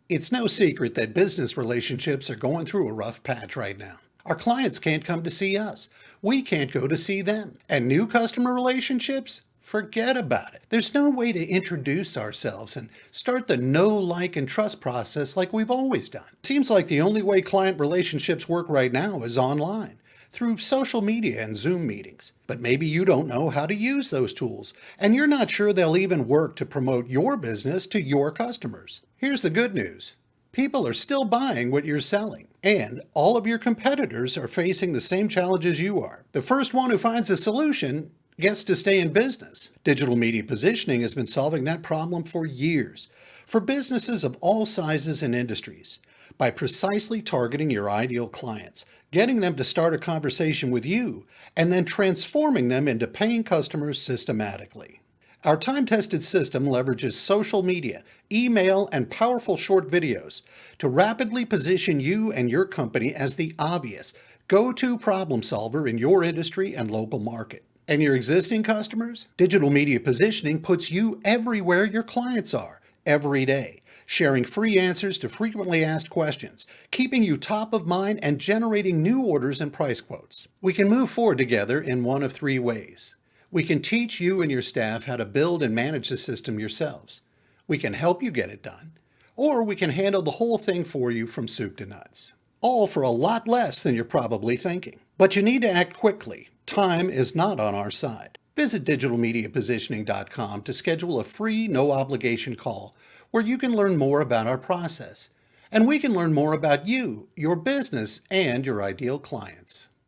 It's no secret that business relationships are going through a rough patch right now. Our clients can't come to see us. We can't go to see them. And new customer relationships? Forget about it. There's no way to introduce ourselves and start the know, like, and trust process like we've always done. Seems like the only way client relationships work right now is online, through social media and Zoom meetings. But maybe you don't know how to use those tools, and you're not sure they'll even work to promote your business to your customers. Here's the good news. People are still buying what you're selling, and all of your competitors are facing the same challenges you are. The first one who finds a solution gets to stay in business. Digital media positioning has been solving that problem for years, for businesses of all sizes and industries, by precisely targeting your ideal clients, getting them to start a conversation with you, and then transforming them into paying customers systematically. Our time-tested system leverages social media, email, and powerful short videos to rapidly position you and your company as the obvious go-to problem solver in your industry and local market. And your existing customers? Digital media positioning puts you everywhere your clients are, every day, sharing free answers to frequently asked questions, keeping you top of mind and generating new orders and price quotes. We can move forward together in one of three ways. We can teach you and your staff how to build and manage the system yourselves. We can help you get it done, or we can handle the whole thing for you from soup to nuts. All for a lot less than you're probably thinking. But you need to act quickly. Time is not on our side. Visit digitalmediapositioning.com to schedule a free, no-obligation call where you can learn more about our process. And we can learn more about you, your business, and your ideal clients.